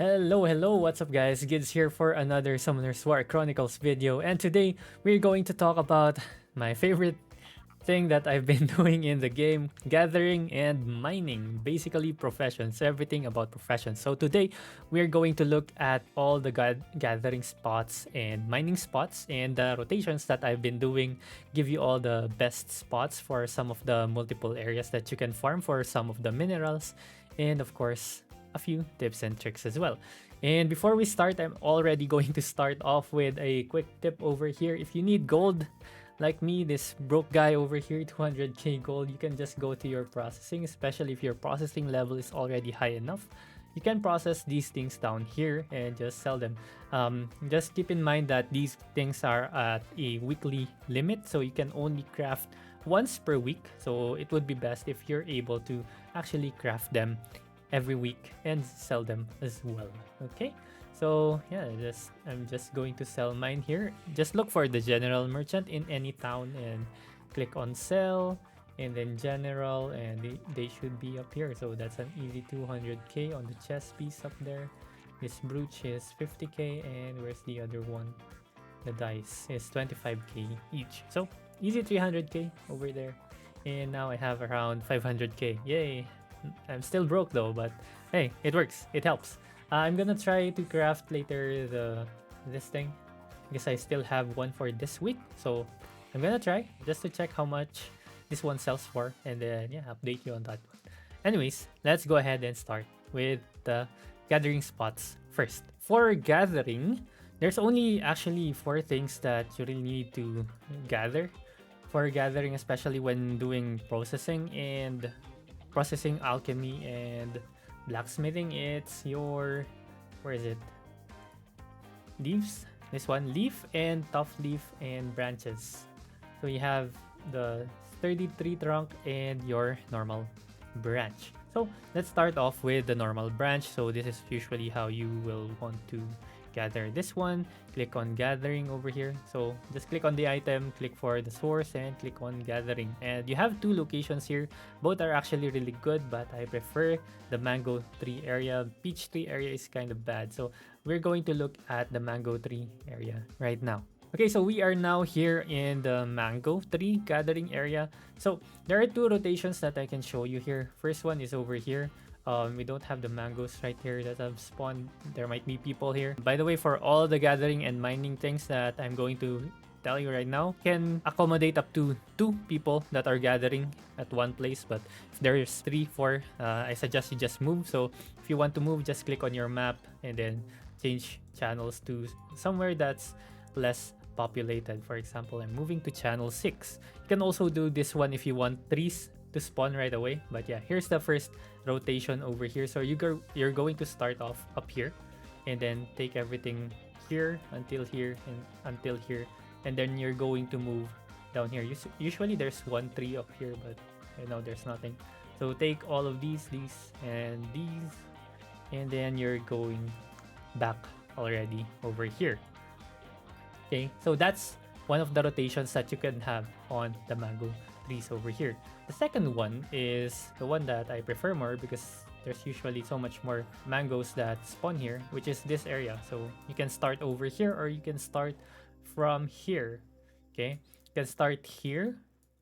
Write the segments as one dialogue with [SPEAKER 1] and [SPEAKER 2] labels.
[SPEAKER 1] Hello, what's up guys? Gids here for another Summoner's War Chronicles video, and today we're going to talk about my favorite thing that I've been doing in the game, gathering and mining, basically professions, everything about professions. So today we're going to look at all the gathering spots and mining spots and the rotations that I've been doing, give you all the best spots for some of the multiple areas that you can farm for some of the minerals, and of course a few tips and tricks as well. And before we start, I'm already going to start off with a quick tip over here. If you need gold, like me, this broke guy over here, 200k gold, you can just go to your processing, especially if your processing level is already high enough. You can process these things down here and just sell them. Just keep in mind that these things are at a weekly limit, so you can only craft once per week. So it would be best if you're able to actually craft them every week and sell them as well. Okay, so yeah, I'm just going to sell mine here. Just look for the general merchant in any town and click on sell, and then general, and they should be up here. So that's an easy 200k on the chest piece up there. This brooch is 50k, and where's the other one? The dice is 25k each, so easy 300k over there. And now I have around 500k. Yay! I'm still broke though, but hey, it works. It helps. I'm gonna try to craft later this thing because I still have one for this week. So I'm gonna try just to check how much this one sells for, and then yeah, update you on that one. Anyways, let's go ahead and start with the gathering spots first. For gathering, there's only actually 4 things that you really need to gather for gathering, especially when doing processing and processing, alchemy, and blacksmithing. It's your, where is it, leaves. This one, leaf and tough leaf and branches. So you have the sturdy tree trunk and your normal branch. So let's start off with the normal branch. So this is usually how you will want to gather this one. Click on gathering over here. So just click on the item, click for the source, and click on gathering. And you have 2 locations here. Both are actually really good, but I prefer the mango tree area. Peach tree area is kind of bad, so we're going to look at the mango tree area right now. Okay, so we are now here in the mango tree gathering area. So there are 2 rotations that I can show you here. First one is over here. We don't have the mangoes right here that have spawned. There might be people here. By the way, for all the gathering and mining things that I'm going to tell you right now, can accommodate up to 2 people that are gathering at one place. But if there's 3, 4, I suggest you just move. So if you want to move, just click on your map and then change channels to somewhere that's less populated. For example, I'm moving to channel 6. You can also do this one if you want trees to spawn right away. But yeah, here's the first rotation over here. So you're going to start off up here and then take everything here until here and until here, and then you're going to move down here. Usually there's 1 tree up here, but I know there's nothing. So take all of these, and these, and then you're going back already over here. Okay, so that's one of the rotations that you can have on the mango trees over here. The second one is the one that I prefer more because there's usually so much more mangoes that spawn here, which is this area. So you can start over here or you can start from here. Okay, you can start here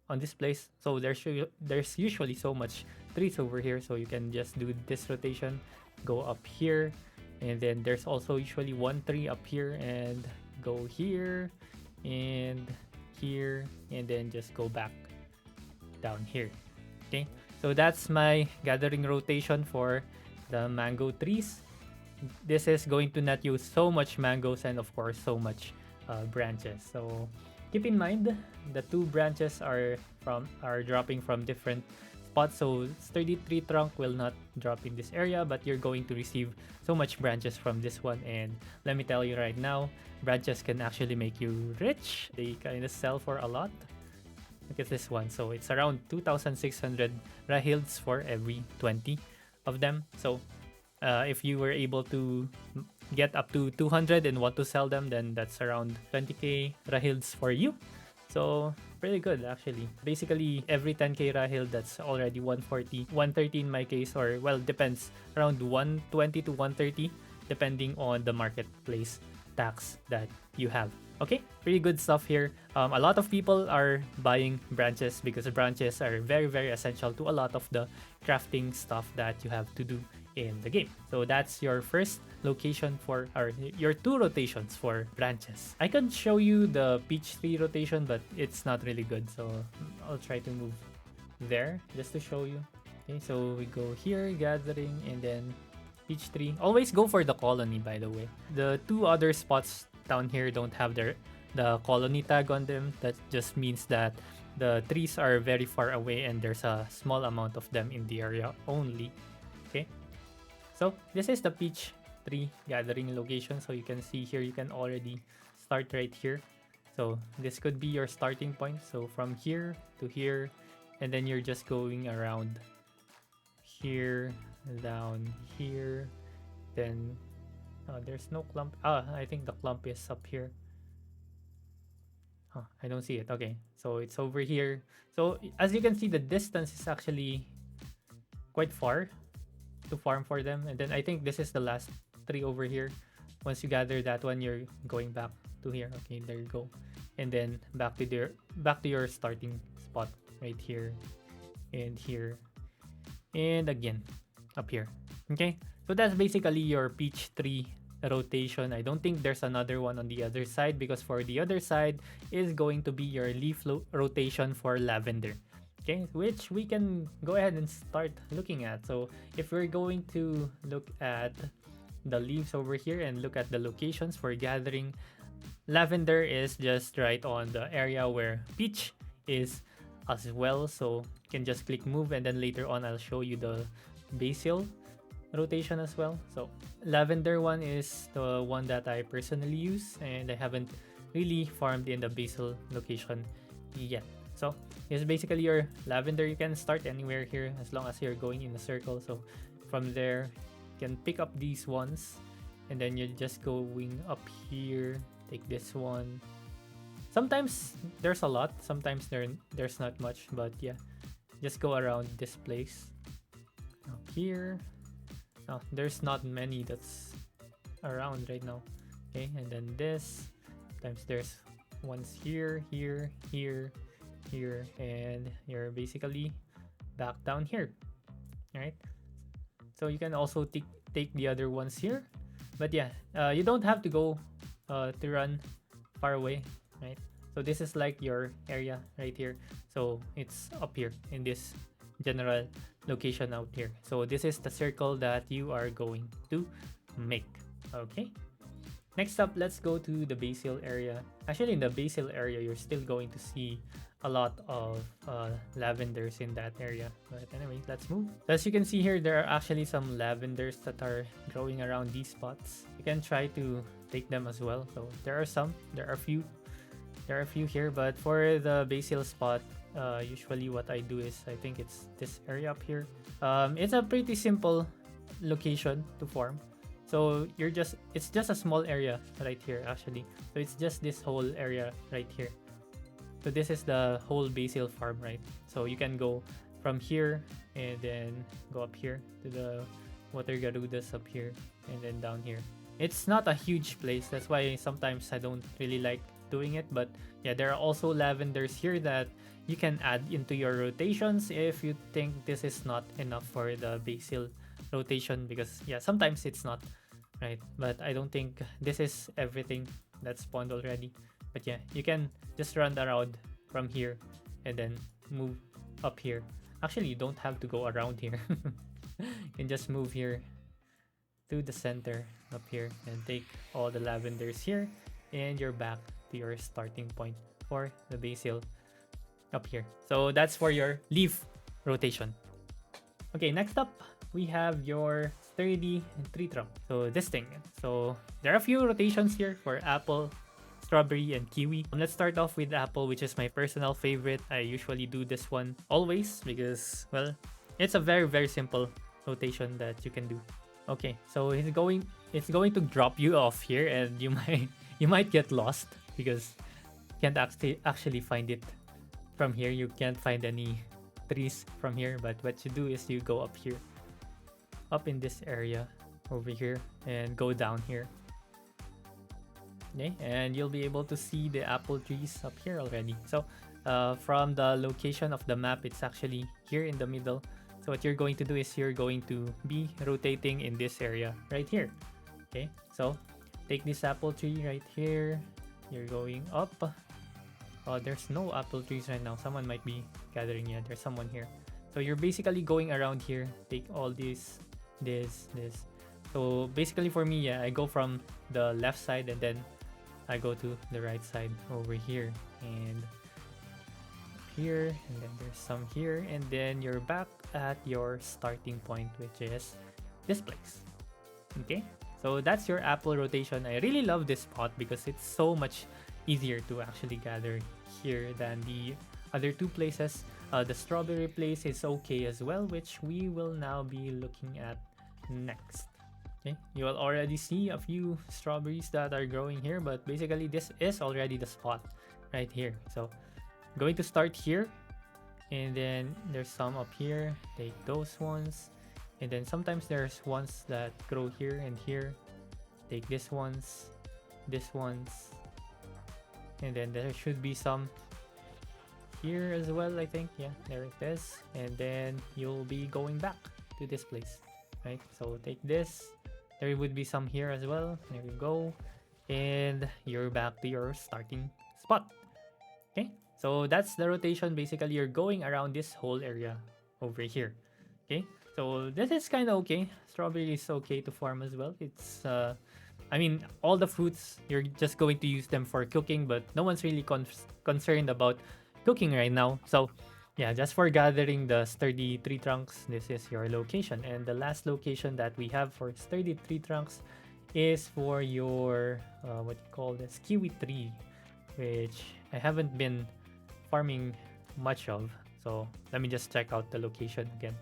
[SPEAKER 1] on this place. So there's usually so much trees over here, so you can just do this rotation, go up here, and then there's also usually 1 tree up here, and go here and here, and then just go back down here. Okay, so that's my gathering rotation for the mango trees. This is going to net you so much mangoes and of course so much branches. So keep in mind the 2 branches are dropping from different spots. So sturdy tree trunk will not drop in this area, but you're going to receive so much branches from this one. And let me tell you right now, branches can actually make you rich. They kind of sell for a lot. Look at this one. So it's around 2,600 rahilds for every 20 of them. So if you were able to get up to 200 and want to sell them, then that's around 20k rahilds for you. So pretty good actually. Basically every 10k rahil, that's already 140, 130 in my case, or well, depends, around 120 to 130 depending on the marketplace tax that you have. Okay, pretty good stuff here. A lot of people are buying branches because branches are very, very essential to a lot of the crafting stuff that you have to do in the game. So that's your first location for, or your 2 rotations for branches. I can show you the peach tree rotation, but it's not really good. So I'll try to move there just to show you. Okay, so we go here, gathering, and then peach tree. Always go for the colony, by the way. The 2 other spots down here don't have the colony tag on them. That just means that the trees are very far away and there's a small amount of them in the area only. Okay, so this is the peach tree gathering location. So you can see here, you can already start right here. So this could be your starting point. So from here to here, and then you're just going around here, down here, then there's no clump. I think the clump is up here. I don't see it. Okay, so it's over here. So as you can see, the distance is actually quite far to farm for them. And then I think this is the last tree over here. Once you gather that one, you're going back to here. Okay, there you go. And then back to your starting spot right here and here and again up here. Okay, so that's basically your peach tree rotation. I don't think there's another one on the other side, because for the other side is going to be your leaf rotation for lavender. Okay, which we can go ahead and start looking at. So if we're going to look at the leaves over here and look at the locations for gathering, lavender is just right on the area where peach is as well. So you can just click move, and then later on I'll show you the basil rotation as well. So lavender one is the one that I personally use, and I haven't really farmed in the basil location yet. So it's basically your lavender. You can start anywhere here as long as you're going in a circle. So from there you can pick up these ones, and then you're just going up here, take this one. Sometimes there's a lot, sometimes there's not much, but yeah, just go around this place. Up here, there's not many that's around right now. Okay, and then this, sometimes there's ones here, here, here, here, and you're basically back down here. All right, so you can also take the other ones here, but yeah, you don't have to go to run far away, right? So this is like your area right here. So it's up here in this general location out here. So this is the circle that you are going to make. Okay, next up, let's go to the basil area. Actually, in the basil area, you're still going to see a lot of lavenders in that area. But anyway, let's move. As you can see here, there are actually some lavenders that are growing around these spots. You can try to take them as well. So there are some, there are a few here, but for the basil spot, usually what I do is, I think it's this area up here. It's a pretty simple location to farm. So it's just a small area right here actually. So it's just this whole area right here. So this is the whole basil farm, right? So you can go from here and then go up here to the water garudas up here and then down here. It's not a huge place, that's why sometimes I don't really like doing it. But yeah, there are also lavenders here that you can add into your rotations if you think this is not enough for the basil rotation, because yeah, sometimes it's not, right? But I don't think this is everything that's spawned already. But yeah, you can just run around from here and then move up here. Actually, you don't have to go around here. You can just move here to the center up here and take all the lavenders here, and you're back to your starting point for the basil up here. So that's for your leaf rotation. Okay, next up we have your sturdy tree trunk. So this thing. So there are a few rotations here for apple, strawberry, and kiwi. Let's start off with apple, which is my personal favorite. I usually do this one always because, well, it's a very, very simple rotation that you can do. Okay, so it's going to drop you off here, and you might get lost because you can't actually find it from here. You can't find any trees from here, but what you do is you go up here, up in this area, over here and go down here. Okay, and you'll be able to see the apple trees up here already. So from the location of the map, it's actually here in the middle. So what you're going to do is you're going to be rotating in this area right here. Okay, so take this apple tree right here. You're going up. Oh, there's no apple trees right now. Someone might be gathering. Yeah, there's someone here. So you're basically going around here. Take all this. So basically for me, yeah, I go from the left side and then I go to the right side over here and here, and then there's some here, and then you're back at your starting point, which is this place. Okay, so that's your apple rotation. I really love this spot because it's so much easier to actually gather here than the other two places. The strawberry place is okay as well, which we will now be looking at next. Okay, you will already see a few strawberries that are growing here, but basically this is already the spot right here. So I'm going to start here, and then there's some up here. Take those ones, and then sometimes there's ones that grow here and here. Take this ones, and then there should be some here as well, I think. Yeah, there it is. And then you'll be going back to this place, right? So take this. There would be some here as well. There you go. And you're back to your starting spot. Okay, so that's the rotation. Basically, you're going around this whole area over here. Okay, so this is kind of okay. Strawberry is okay to farm as well. It's I mean, all the fruits, you're just going to use them for cooking, but no one's really concerned about cooking right now. So yeah, just for gathering the sturdy tree trunks, this is your location. And the last location that we have for sturdy tree trunks is for your what you call this, kiwi tree, which I haven't been farming much of. So let me just check out the location again.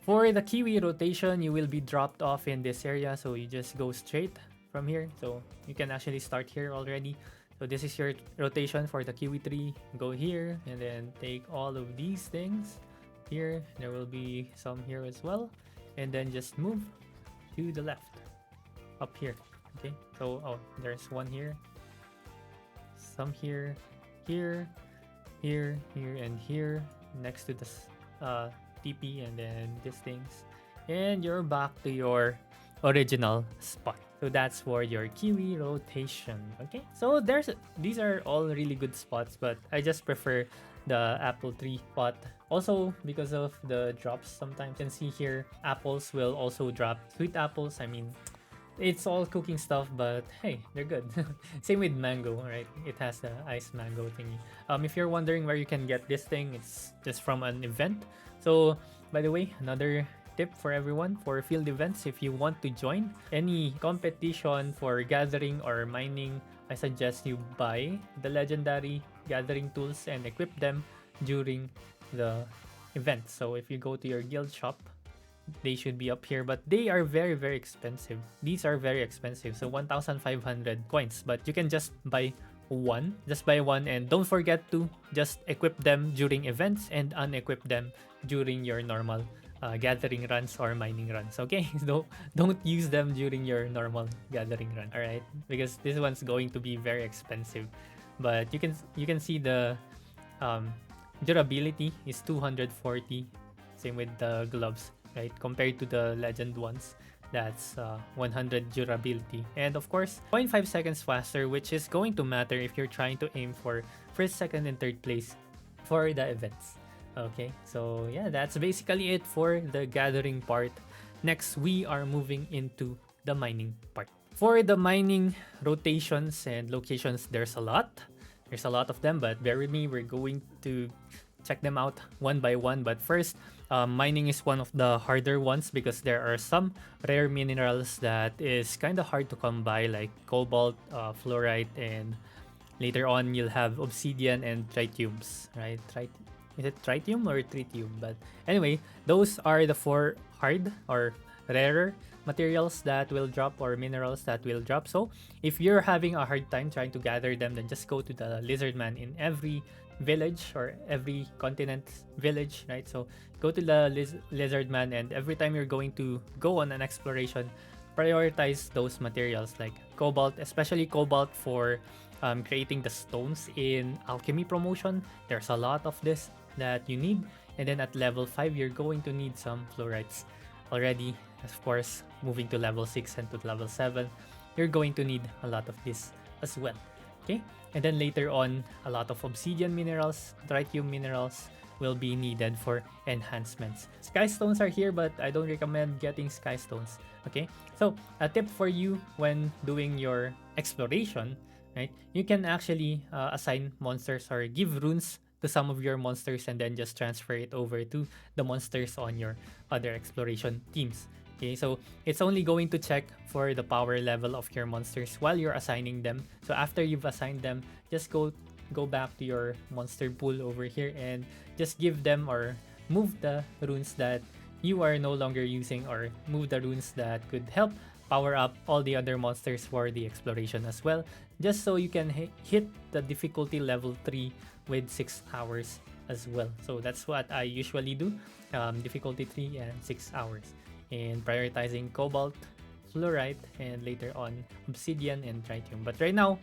[SPEAKER 1] For the kiwi rotation, you will be dropped off in this area, so you just go straight from here. So you can actually start here already. So this is your rotation for the kiwi tree. Go here and then take all of these things here. There will be some here as well, and then just move to the left up here. Okay, so oh, there's one here, some here, here, and here next to this TP, and then these things, and you're back to your original spot. So that's for your kiwi rotation. Okay, so these are all really good spots, but I just prefer the apple tree spot, also because of the drops. Sometimes you can see here apples will also drop, sweet apples. I mean, it's all cooking stuff, but hey, they're good. Same with mango, right? It has the ice mango thingy. If you're wondering where you can get this thing, it's just from an event. So by the way, another tip for everyone for field events: if you want to join any competition for gathering or mining, I suggest you buy the legendary gathering tools and equip them during the event. So if you go to your guild shop, they should be up here, but they are very expensive. These are very expensive, so 1,500 coins, but you can just buy one, and don't forget to just equip them during events and unequip them during your normal gathering runs or mining runs. Okay, so don't use them during your normal gathering run, all right, because this one's going to be very expensive. But you can see the durability is 240. Same with the gloves, right, compared to the legend ones. That's 100 durability, and of course 0.5 seconds faster, which is going to matter if you're trying to aim for first, second, and third place for the events. Okay, so yeah, that's basically it for the gathering part. Next, we are moving into the mining part. For the mining rotations and locations, there's a lot of them, but bear with me, we're going to check them out one by one. But first, mining is one of the harder ones because there are some rare minerals that is kind of hard to come by, like cobalt, fluorite, and later on you'll have obsidian and tritiums, right? Is it tritium or tritium? But anyway, those are the 4 hard or rarer materials that will drop, or minerals that will drop. So if you're having a hard time trying to gather them, then just go to the lizard man in every village or every continent village, right? So go to the lizard man, and every time you're going to go on an exploration, prioritize those materials like cobalt, especially cobalt for creating the stones in alchemy promotion. There's a lot of this that you need. And then at level 5, you're going to need some fluorites already. Of course, moving to level 6 and to level 7, you're going to need a lot of this as well. Okay, and then later on, a lot of obsidian minerals, tritium minerals will be needed for enhancements. Sky stones are here, but I don't recommend getting sky stones. Okay, so a tip for you when doing your exploration, right? You can actually assign monsters or give runes to some of your monsters and then just transfer it over to the monsters on your other exploration teams. Okay, so it's only going to check for the power level of your monsters while you're assigning them. So after you've assigned them, just go back to your monster pool over here and just give them or move the runes that you are no longer using, or move the runes that could help power up all the other monsters for the exploration as well, just so you can hit the difficulty level 3 with 6 hours as well. So that's what I usually do, difficulty 3 and 6 hours, and prioritizing cobalt, fluorite, and later on obsidian and tritium. But right now,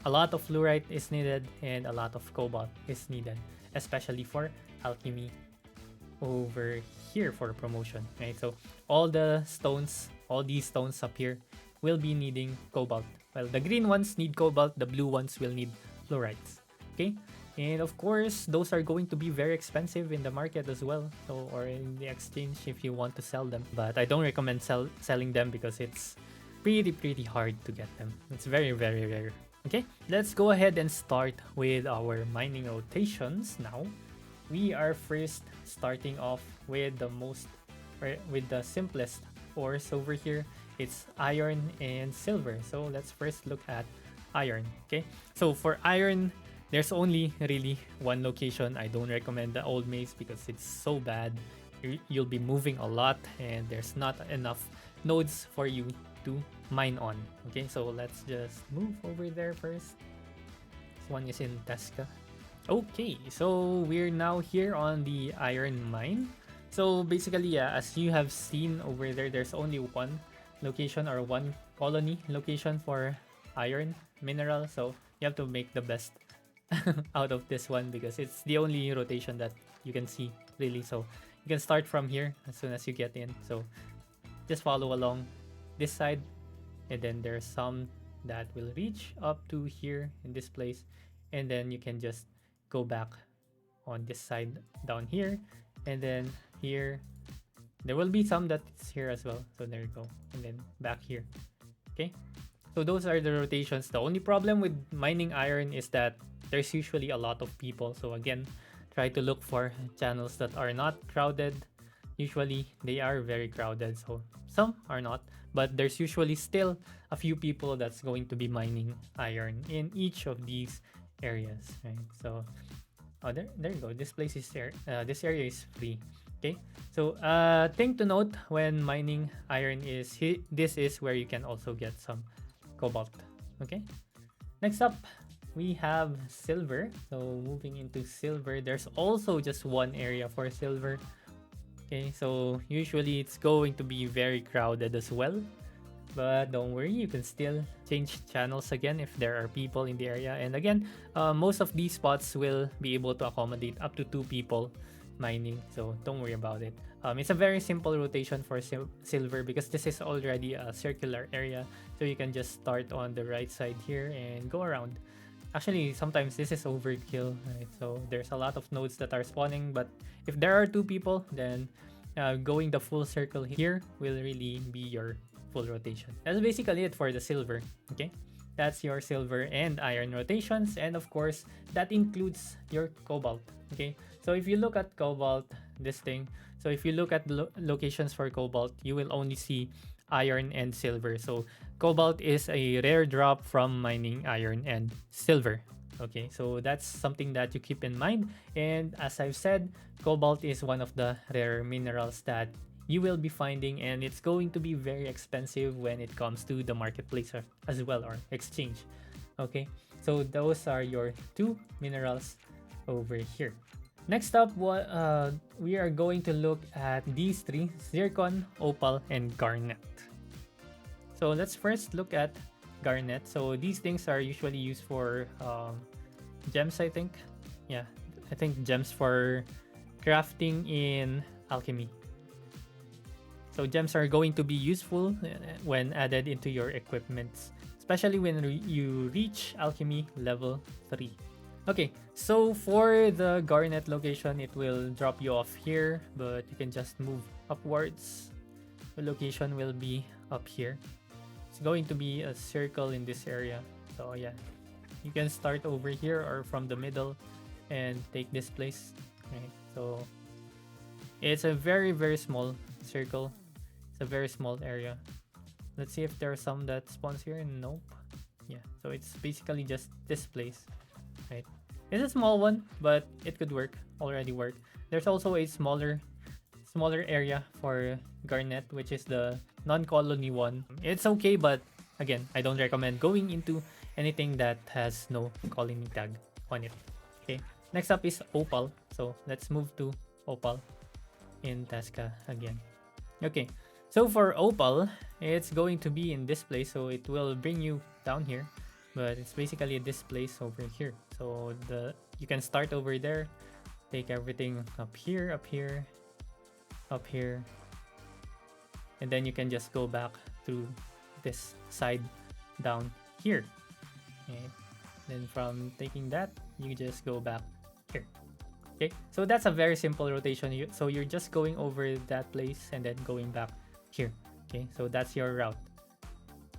[SPEAKER 1] a lot of fluorite is needed and a lot of cobalt is needed, especially for alchemy over here for promotion, right? So all the stones, all these stones up here will be needing cobalt. Well, the green ones need cobalt, the blue ones will need fluorites. Okay, and of course those are going to be very expensive in the market as well, so, or in the exchange if you want to sell them. But I don't recommend selling them because it's pretty hard to get them. It's very rare. Okay, let's go ahead and start with our mining rotations now. We are first starting off with the simplest ores over here. It's iron and silver. So let's first look at iron. Okay, so for iron, there's only really one location. I don't recommend the old maze because it's so bad. You'll be moving a lot and there's not enough nodes for you to mine on. Okay, so let's just move over there first. This one is in Tesca. Okay, so we're now here on the iron mine. So basically, yeah, as you have seen over there, there's only one location or one colony location for iron mineral. So you have to make the best out of this one because it's the only rotation that you can see really. So you can start from here as soon as you get in. So just follow along this side, and then there's some that will reach up to here in this place, and then you can just go back on this side down here, and then here there will be some that's here as well. So there you go, and then back here. Okay, so those are the rotations. The only problem with mining iron is that there's usually a lot of people. So again, try to look for channels that are not crowded. Usually they are very crowded, so some are not, but there's usually still a few people that's going to be mining iron in each of these areas, right? So there you go. This place is there. This area is free. Okay, so thing to note when mining iron is this is where you can also get some cobalt. Okay, next up we have silver. So moving into silver, there's also just one area for silver. Okay, so usually it's going to be very crowded as well, but don't worry, you can still change channels again if there are people in the area. And again, most of these spots will be able to accommodate up to 2 people mining, so don't worry about it. It's a very simple rotation for silver because this is already a circular area, so you can just start on the right side here and go around. Actually, sometimes this is overkill, right? So there's a lot of nodes that are spawning, but if there are 2 people, then going the full circle here will really be your full rotation. That's basically it for the silver. Okay, that's your silver and iron rotations, and of course that includes your cobalt. Okay, so if you look at cobalt, this thing, so if you look at locations for cobalt, you will only see iron and silver. So cobalt is a rare drop from mining iron and silver. Okay, so that's something that you keep in mind. And as I've said, cobalt is one of the rare minerals that you will be finding, and it's going to be very expensive when it comes to the marketplace as well, or exchange. Okay, so those are your 2 minerals over here. Next up, we are going to look at these 3: Zircon, Opal, and Garnet. So let's first look at garnet. So these things are usually used for gems, I think. Yeah, I think gems for crafting in alchemy. So gems are going to be useful when added into your equipments, especially when you reach alchemy level 3. Okay, so for the garnet location, it will drop you off here, but you can just move upwards. The location will be up here. It's going to be a circle in this area. So yeah, you can start over here or from the middle and take this place. Right, so it's a very, very small circle. It's a very small area. Let's see if there are some that spawns here. Nope. Yeah, so it's basically just this place, right? It's a small one, but it could work. Already work. There's also a smaller area for garnet, which is the non-colony one. It's okay, but again, I don't recommend going into anything that has no colony tag on it. Okay, next up is opal. So let's move to opal in Tasca again. Okay, so for opal, it's going to be in this place, so it will bring you down here, but it's basically this place over here. So you can start over there, take everything up here, up here, up here, and then you can just go back through this side down here. Okay. Then from taking that, you just go back here. Okay, so that's a very simple rotation. So you're just going over that place and then going back here. Okay, so that's your route.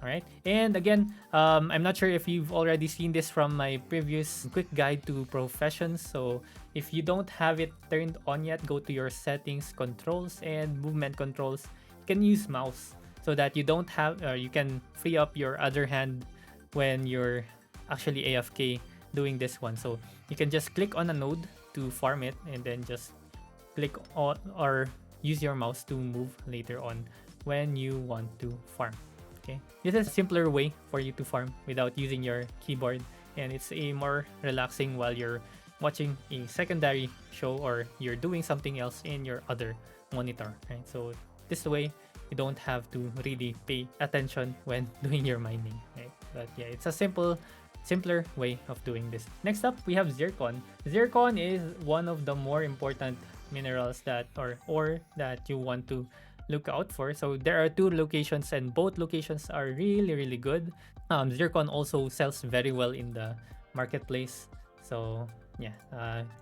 [SPEAKER 1] All right, and again, I'm not sure if you've already seen this from my previous quick guide to professions. So if you don't have it turned on yet, go to your settings, controls, and movement controls. You can use mouse so that you don't have, you can free up your other hand when you're actually AFK doing this one. So you can just click on a node to farm it, and then just click on or use your mouse to move later on when you want to farm. Okay, this is a simpler way for you to farm without using your keyboard, and it's a more relaxing while you're watching a secondary show or you're doing something else in your other monitor, right? So this way you don't have to really pay attention when doing your mining, right? But yeah, it's a simpler way of doing this. Next up, we have zircon. Zircon is one of the more important minerals that or ore that you want to look out for. So there are two locations, and both locations are really good. Zircon also sells very well in the marketplace. So yeah,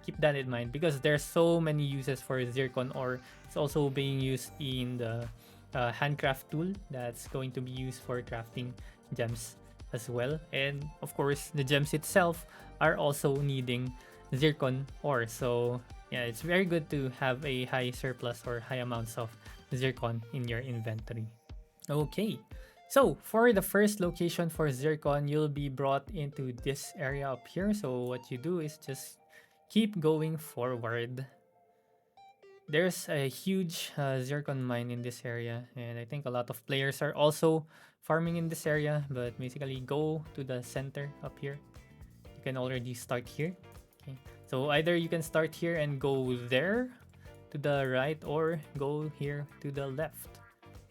[SPEAKER 1] keep that in mind because there's so many uses for zircon ore. It's also being used in the handcraft tool that's going to be used for crafting gems as well, and of course the gems itself are also needing zircon ore. So yeah, it's very good to have a high surplus or high amounts of zircon in your inventory. Okay, so for the first location for zircon, you'll be brought into this area up here. So what you do is just keep going forward. There's a huge zircon mine in this area, and I think a lot of players are also farming in this area, but basically go to the center up here. You can already start here. Okay, so either you can start here and go there to the right, or go here to the left.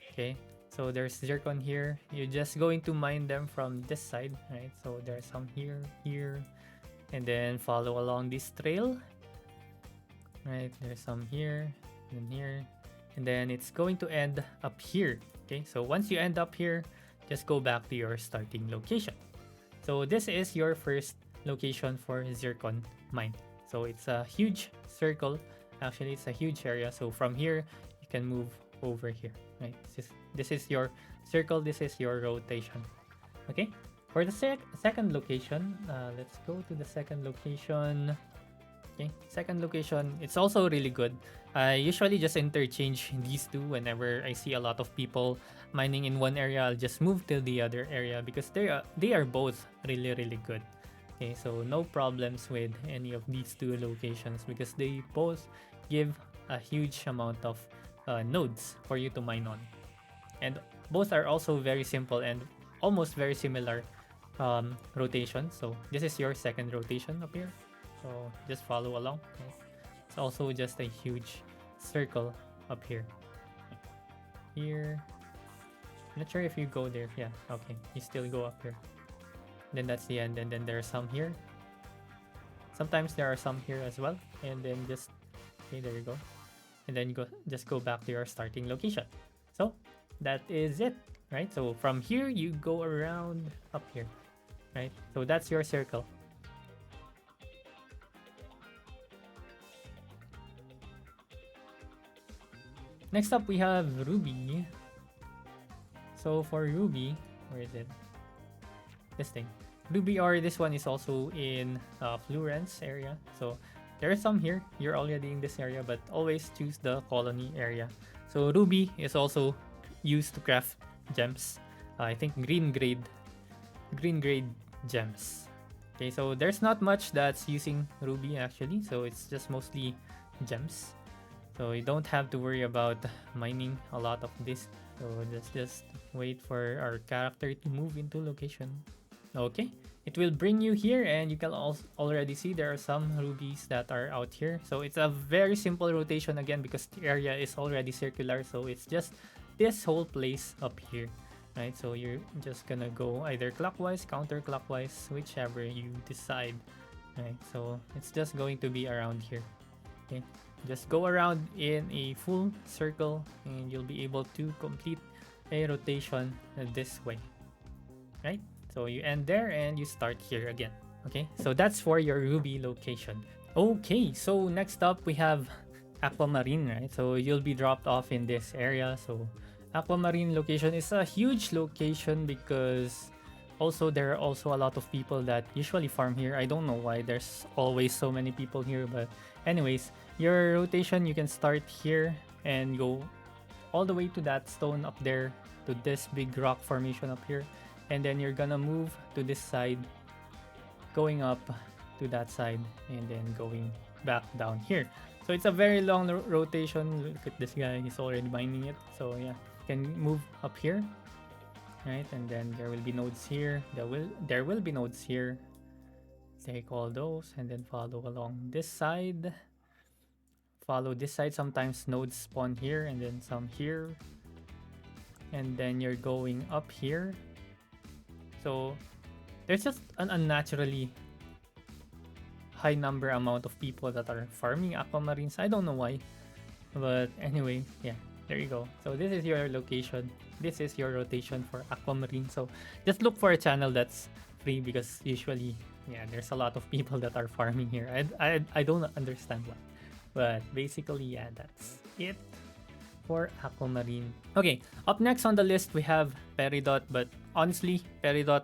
[SPEAKER 1] Okay, so there's zircon here. You're just going to mine them from this side, right? So there's some here, and then follow along this trail. Right, there's some here and here, and then it's going to end up here. Okay, so once you end up here, just go back to your starting location. So this is your first location for zircon mine. So it's a huge circle. Actually, it's a huge area. So from here, you can move over here. Right, this is your circle. This is your rotation. Okay, for the second location, let's go to the second location. Okay, second location, it's also really good. I usually just interchange these two. Whenever I see a lot of people mining in one area, I'll just move to the other area because they are both really good. Okay, so no problems with any of these two locations because they both give a huge amount of nodes for you to mine on, and both are also very simple and almost very similar rotation. So this is your second rotation up here. So just follow along. Okay. It's also just a huge circle up here. Here, Not sure if you go there. Yeah, okay. You still go up here. Then that's the end. And then there's some here. Sometimes there are some here as well. And then just, okay, there you go. And then just go back to your starting location. So that is it, right? So from here, you go around up here, right? So that's your circle. Next up, we have Ruby. So for Ruby, where is it? This thing. Ruby or this one is also in Florence area. So there are some here. You're already in this area, but always choose the colony area. So Ruby is also used to craft gems. I think green grade gems. Okay, so there's not much that's using Ruby actually. So it's just mostly gems. So you don't have to worry about mining a lot of this. So just wait for our character to move into location. Okay, it will bring you here, and you can also already see there are some rubies that are out here. So it's a very simple rotation again because the area is already circular. So it's just this whole place up here, right? So you're just gonna go either clockwise, counterclockwise, whichever you decide, right? So it's just going to be around here. Okay, just go around in a full circle and you'll be able to complete a rotation this way, right? So you end there and you start here again. Okay, so that's for your Ruby location. Okay, so next up we have Aquamarine, right? So you'll be dropped off in this area. So Aquamarine location is a huge location because also there are also a lot of people that usually farm here. I don't know why there's always so many people here, but anyways, your rotation, you can start here and go all the way to that stone up there, to this big rock formation up here, and then you're gonna move to this side, going up to that side, and then going back down here. So it's a very long rotation. Look at this guy, he's already mining it. So yeah, you can move up here, right? And then there will be nodes here. There will be nodes here. Take all those and then follow along this side. Follow this side. Sometimes nodes spawn here and then some here. And then you're going up here. So there's just an unnaturally high amount of people that are farming aquamarines. I don't know why. But anyway, yeah, there you go. So this is your location. This is your rotation for aquamarine. So just look for a channel that's free because usually, yeah, there's a lot of people that are farming here. I don't understand why. But basically, yeah, that's it for Aquamarine. Okay, up next on the list we have Peridot, but honestly, Peridot,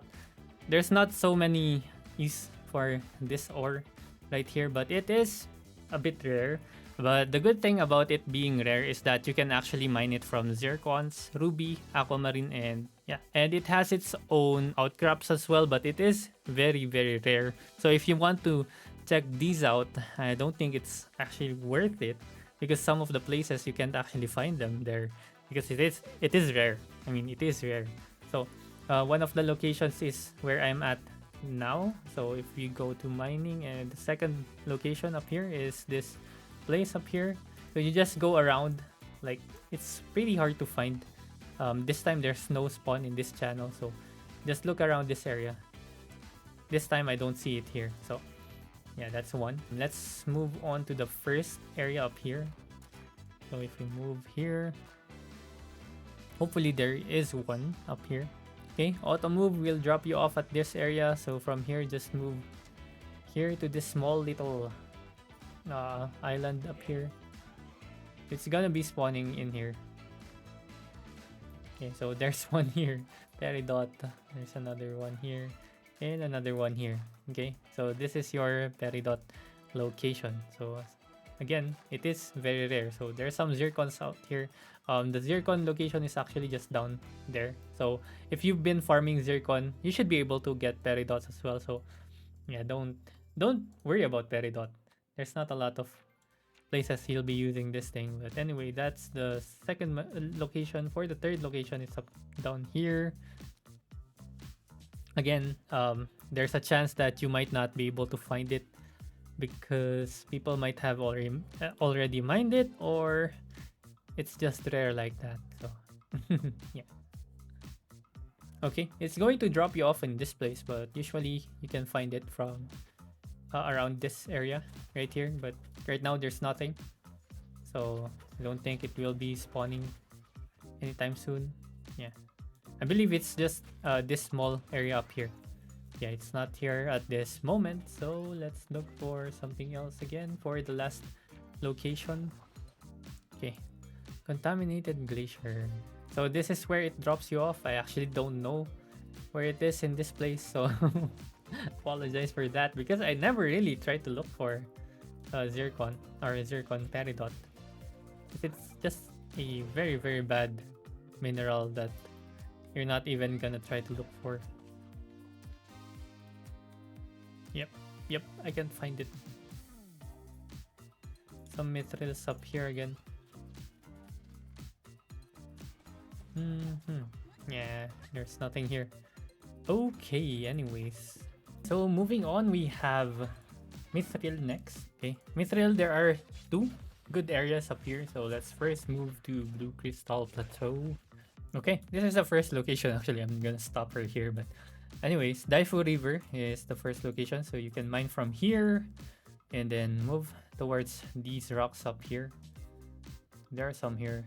[SPEAKER 1] there's not so many use for this ore right here, but it is a bit rare. But the good thing about it being rare is that you can actually mine it from zircons, ruby, aquamarine, and yeah, and it has its own outcrops as well, but it is very, very rare. So if you want to check these out, I don't think it's actually worth it because some of the places you can't actually find them there because it is rare. I mean, it is rare. So one of the locations is where I'm at now. So if we go to mining, and the second location up here is this place up here. So you just go around, like it's pretty hard to find. This time there's no spawn in this channel, so just look around this area. This time I don't see it here, so yeah, that's one. Let's move on to the first area up here. So if we move here, hopefully there is one up here. Okay, auto move will drop you off at this area. So from here, just move here to this small little island up here. It's gonna be spawning in here. Okay, so there's one here, Peridot. There's another one here, and another one here. Okay, so this is your Peridot location. So again, it is very rare. So there's some zircons out here. The zircon location is actually just down there. So if you've been farming zircon, you should be able to get Peridots as well. So yeah, don't worry about Peridot. There's not a lot of places you'll be using this thing. But anyway, that's the second location. For the third location, it's up down here. Again, there's a chance that you might not be able to find it because people might have already mined it, or it's just rare like that. So yeah. Okay, it's going to drop you off in this place, but usually you can find it from around this area right here. But right now there's nothing, so I don't think it will be spawning anytime soon. Yeah, I believe it's just this small area up here. Yeah, it's not here at this moment, so let's look for something else again for the last location. Okay, contaminated glacier. So this is where it drops you off. I actually don't know where it is in this place, so apologize for that because I never really tried to look for zircon or zircon peridot. It's just a very bad mineral that you're not even gonna try to look for. Yep, I can find it. Some mithrils up here again. Yeah, there's nothing here. Okay, anyways. So moving on, we have Mithril next. Okay, Mithril, there are two good areas up here. So let's first move to Blue Crystal Plateau. Okay, this is the first location. Actually, I'm gonna stop right here, but anyways, Daifu River is the first location, so you can mine from here and then move towards these rocks up here. There are some here.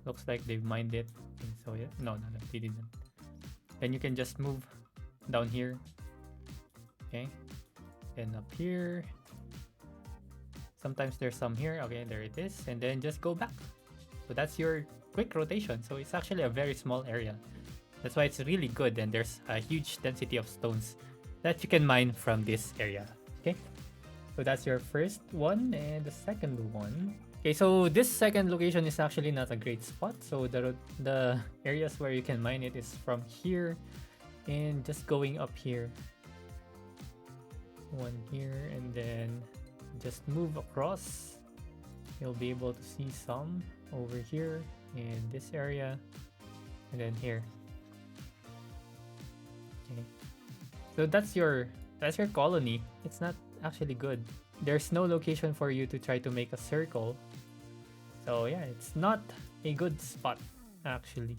[SPEAKER 1] Looks like they've mined it. Okay, so yeah, no, they didn't. Then you can just move down here. Okay, and up here. Sometimes there's some here. Okay, there it is, and then just go back. So that's your quick rotation. So it's actually a very small area. That's why it's really good, and there's a huge density of stones that you can mine from this area. Okay, so that's your first one, and the second one. Okay, so this second location is actually not a great spot. So the areas where you can mine it is from here, and just going up here. One here, and then just move across. You'll be able to see some over here in this area, and then here. Okay. So that's your colony. It's not actually good. There's no location for you to try to make a circle. So yeah, it's not a good spot actually.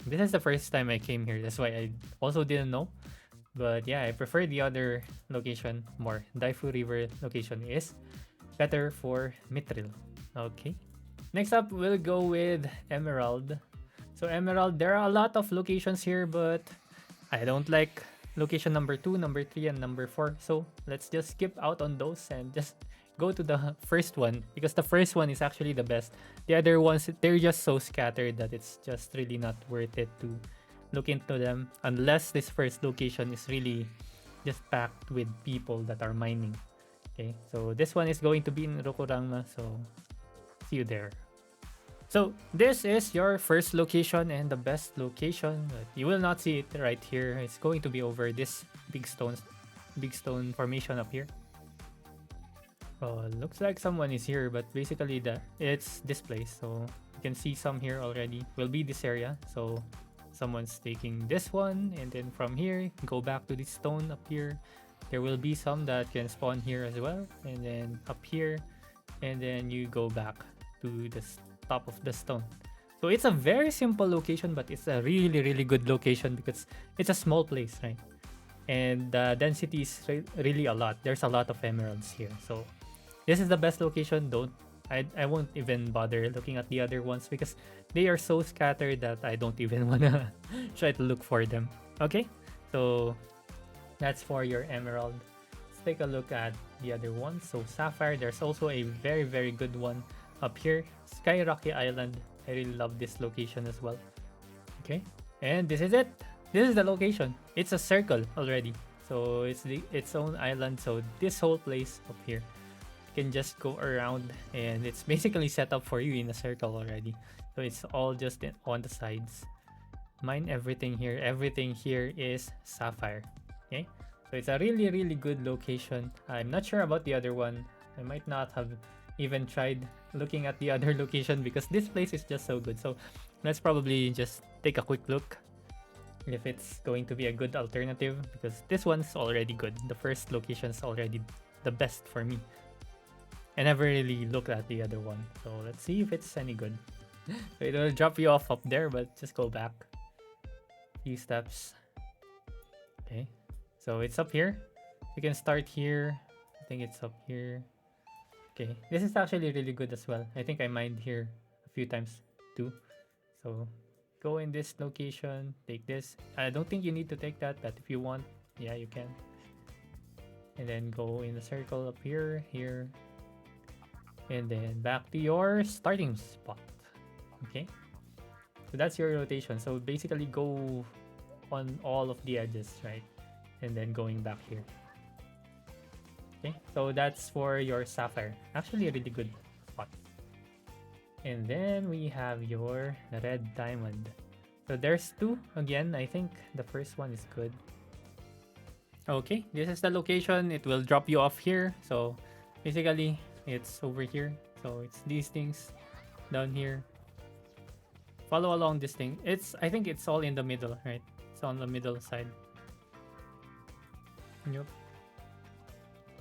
[SPEAKER 1] This is the first time I came here. That's why I also didn't know. But yeah, I prefer the other location more. Daifu River location is better for Mithril. Okay. Next up, we'll go with Emerald. So Emerald, there are a lot of locations here, but I don't like location number 2, number 3, and number 4. So let's just skip out on those and just go to the first one, because the first one is actually the best. The other ones, they're just so scattered that it's just really not worth it to look into them unless this first location is really just packed with people that are mining. Okay, so this one is going to be in Rokurangma, so see you there. So this is your first location and the best location, but you will not see it right here. It's going to be over this big stone formation up here. Looks like someone is here, but basically it's this place. So you can see some here already. Will be this area. So someone's taking this one, and then from here go back to this stone up here. There will be some that can spawn here as well, and then up here, and then you go back to the top of the stone. So it's a very simple location, but it's a really good location because it's a small place, right? And the density is really a lot. There's a lot of emeralds here, so this is the best location. I won't even bother looking at the other ones because they are so scattered that I don't even wanna try to look for them. Okay, so that's for your emerald. Let's take a look at the other ones. So Sapphire, there's also a very good one up here. Sky Rocky Island. I really love this location as well. Okay, and this is it. This is the location. It's a circle already, so it's its own island. So this whole place up here, you can just go around, and it's basically set up for you in a circle already. So it's all just on the sides. Mine everything here. Everything here is sapphire. Okay, so it's a really good location. I'm not sure about the other one. I might not have even tried looking at the other location because this place is just so good. So let's probably just take a quick look if it's going to be a good alternative, because this one's already good. The first location's already the best for me. I never really looked at the other one, so let's see if it's any good. So it will drop you off up there, but just go back. few steps. Okay, so it's up here. You can start here. I think it's up here. Okay, this is actually really good as well. I think I mined here a few times too. So go in this location, take this. I don't think you need to take that, but if you want, yeah, you can. And then go in the circle up here, here, and then back to your starting spot. Okay, so that's your rotation. So basically go on all of the edges, right? And then going back here. Okay, so that's for your sapphire. Actually a really good spot. And then we have your red diamond. So there's two. Again, I think the first one is good. Okay, this is the location. It will drop you off here. So basically it's over here. So it's these things down here. Follow along this thing. I think it's all in the middle, right? It's on the middle side. Yep.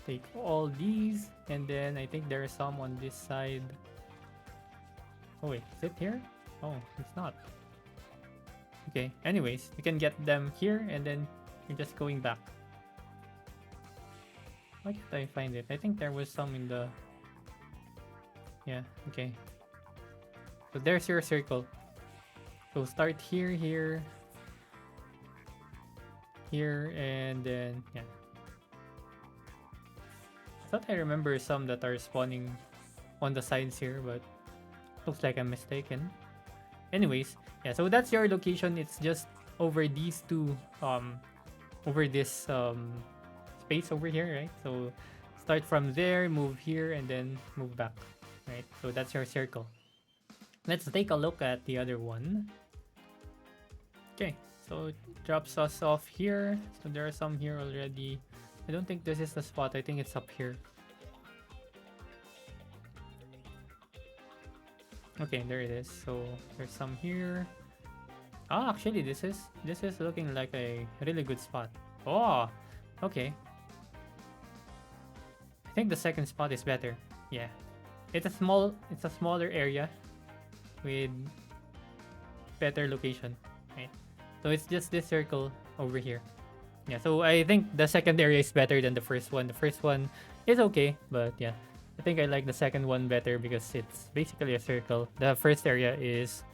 [SPEAKER 1] Take all these, and then I think there are some on this side. Oh wait, is it here? Oh, it's not. Okay, anyways, you can get them here, and then you're just going back. Why can't I find it? I think there was some in the... Yeah, okay. So there's your circle. So start here, here, here, and then, yeah. I thought I remember some that are spawning on the sides here, but looks like I'm mistaken. Anyways, yeah, so that's your location. It's just over these two, over this space over here, right? So start from there, move here, and then move back, right? So that's your circle. Let's take a look at the other one. Okay, so it drops us off here. So there are some here already. I don't think this is the spot. I think it's up here. Okay, there it is. So there's some here. Ah, actually, this is looking like a really good spot. Oh, okay. I think the second spot is better. Yeah, it's a smaller area with better location. Right. So it's just this circle over here. Yeah, so I think the second area is better than the first one. The first one is okay, but yeah, I think I like the second one better because it's basically a circle. The first area is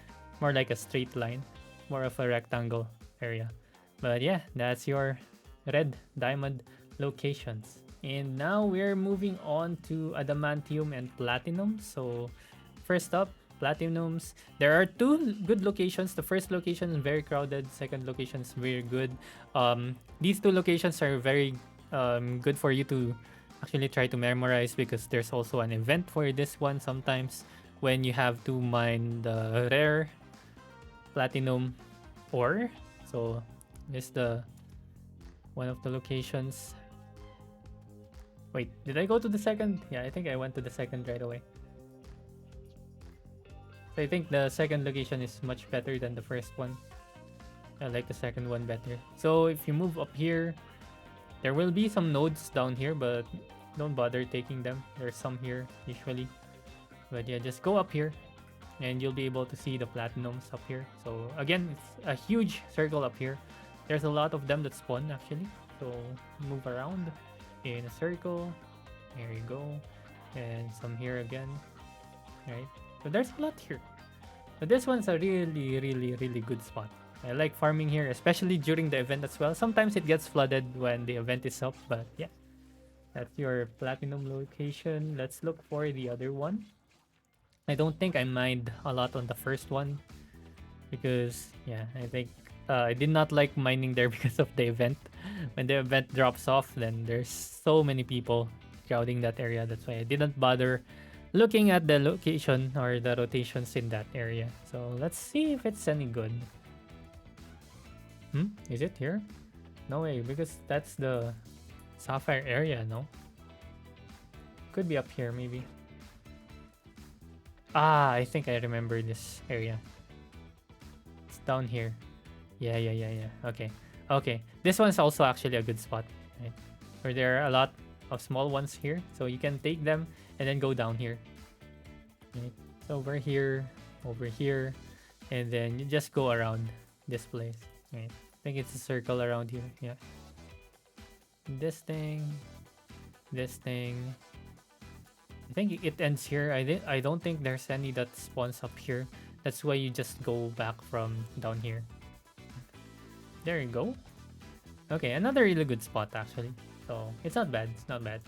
[SPEAKER 1] more like a straight line, more of a rectangle area. But yeah, that's your red diamond locations. And now we're moving on to adamantium and platinum. So first up, platinums. There are two good locations. The first location is very crowded. Second location is very good. These two locations are very good for you to actually try to memorize because there's also an event for this one sometimes when you have to mine the rare platinum ore. So this is the one of the locations. Wait, did I go to the second? Yeah, I think I went to the second right away. So I think the second location is much better than the first one. I like the second one better. So if you move up here, there will be some nodes down here, but don't bother taking them. There's some here usually. But yeah, just go up here and you'll be able to see the platinums up here. So again, it's a huge circle up here. There's a lot of them that spawn actually. So move around in a circle. There you go. And some here again. Right? So there's a lot here. But this one's a really good spot. I like farming here, especially during the event as well. Sometimes it gets flooded when the event is up, but yeah. That's your platinum location. Let's look for the other one. I don't think I mined a lot on the first one because yeah, I think I did not like mining there because of the event. When the event drops off, then there's so many people crowding that area. That's why I didn't bother looking at the location or the rotations in that area. So let's see if it's any good. Is it here? No way, because that's the Sapphire Area, no? Could be up here, maybe. Ah, I think I remember this area. It's down here. Yeah. Okay. This one's also actually a good spot, right? Where there are a lot of small ones here. So you can take them and then go down here. Right? So over here, and then you just go around this place. Right. I think it's a circle around here. Yeah. This thing. This thing. I think it ends here. I don't think there's any that spawns up here. That's why you just go back from down here. There you go. Okay, another really good spot actually. So it's not bad. It's not bad.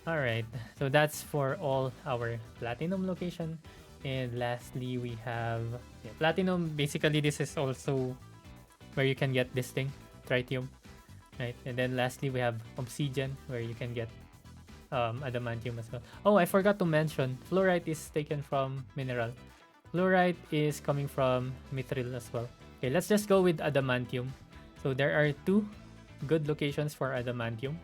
[SPEAKER 1] Alright, so that's for all our platinum location. And lastly, we have platinum. Basically, this is also where you can get this thing, tritium, right? And then lastly, we have obsidian, where you can get adamantium as well. Oh, I forgot to mention, fluorite is taken from mineral. Fluorite is coming from mithril as well. Okay, let's just go with adamantium. So there are two good locations for adamantium.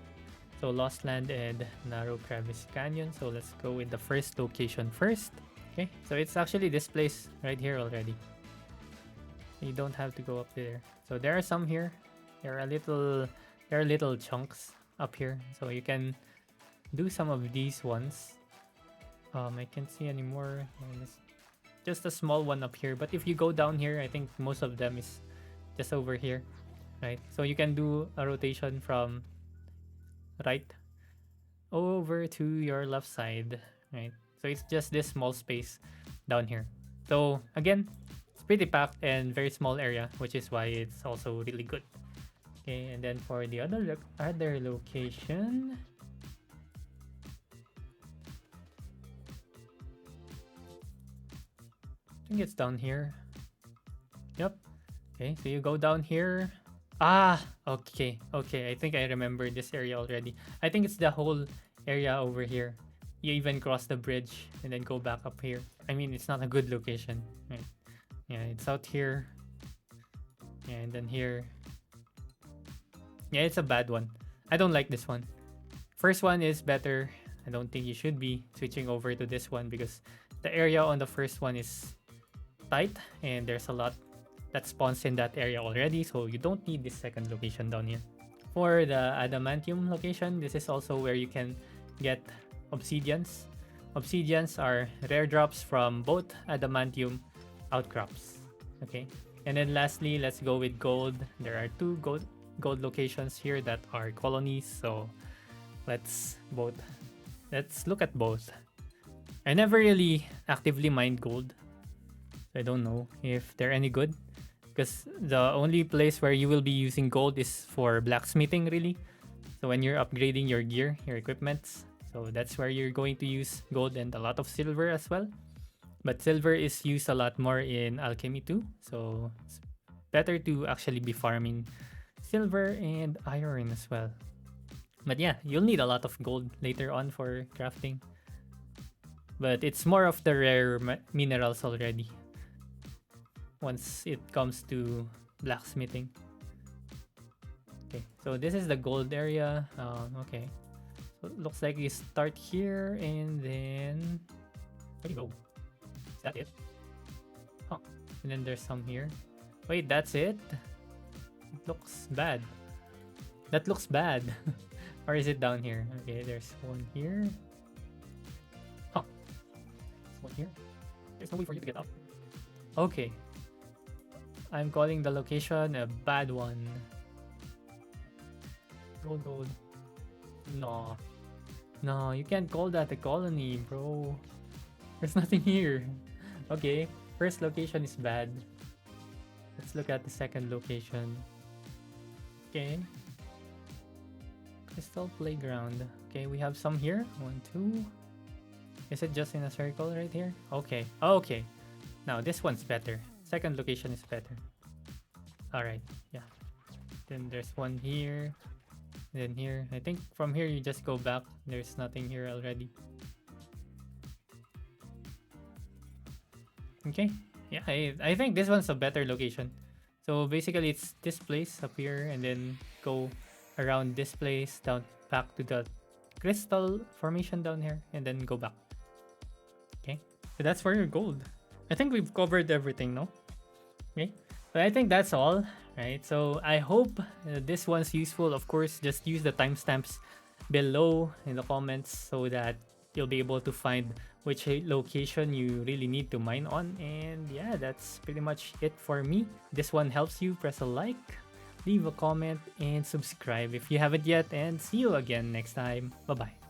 [SPEAKER 1] So Lost Land and Narrow Crevice Canyon. So let's go with the first location first. Okay, so it's actually this place right here already. You don't have to go up there. So there are some here. There are little chunks up here. So you can do some of these ones. I can't see any more. Just a small one up here. But if you go down here, I think most of them is just over here, right? So you can do a rotation from right over to your left side, right? So it's just this small space down here. So again, it's pretty packed and very small area, which is why it's also really good. Okay, and then for the other location, I think it's down here. Yep. Okay, so you go down here. Ah, okay. I think I remember this area already. I think it's the whole area over here. You even cross the bridge and then go back up here. I mean, it's not a good location, right? Yeah, it's out here. Yeah, and then here. Yeah, it's a bad one. I don't like this one. First one is better. I don't think you should be switching over to this one because the area on the first one is tight and there's a lot that spawns in that area already, so you don't need this second location down here. For the adamantium location, this is also where you can get obsidians. Obsidians are rare drops from both adamantium outcrops. Okay, and then lastly, let's go with gold. There are two gold locations here that are colonies, so let's look at both. I never really actively mined gold. I don't know if they're any good because the only place where you will be using gold is for blacksmithing, really. So when you're upgrading your gear, your equipments, so that's where you're going to use gold and a lot of silver as well. But silver is used a lot more in alchemy too, so it's better to actually be farming silver and iron as well. But yeah, you'll need a lot of gold later on for crafting. But it's more of the rare minerals already once it comes to blacksmithing. Okay, so this is the gold area. Okay, so it looks like you start here and then where do you go? Is that it? Oh, and then there's some here. Wait, that's it? It looks bad. That looks bad. Or is it down here? Okay, there's one here. Huh. There's one here. There's no way for you to get up. Okay. I'm calling the location a bad one. Gold. No. No, you can't call that a colony, bro. There's nothing here. Okay, first location is bad. Let's look at the second location. Okay. Crystal Playground. Okay, we have some here. 1, 2. Is it just in a circle right here? Okay. Okay. Now this one's better. Second location is better. Alright, yeah. Then there's one here. Then here. I think from here you just go back. There's nothing here already. Okay. Yeah, I think this one's a better location. So basically it's this place up here and then go around this place down back to the crystal formation down here and then go back. Okay. So that's for your gold. I think we've covered everything, no? Okay. But I think that's all, right? So I hope this one's useful. Of course, just use the timestamps below in the comments so that you'll be able to find which location you really need to mine on. And yeah, that's pretty much it for me. This one helps you, press a like, leave a comment, and subscribe if you haven't yet. And see you again next time. Bye bye.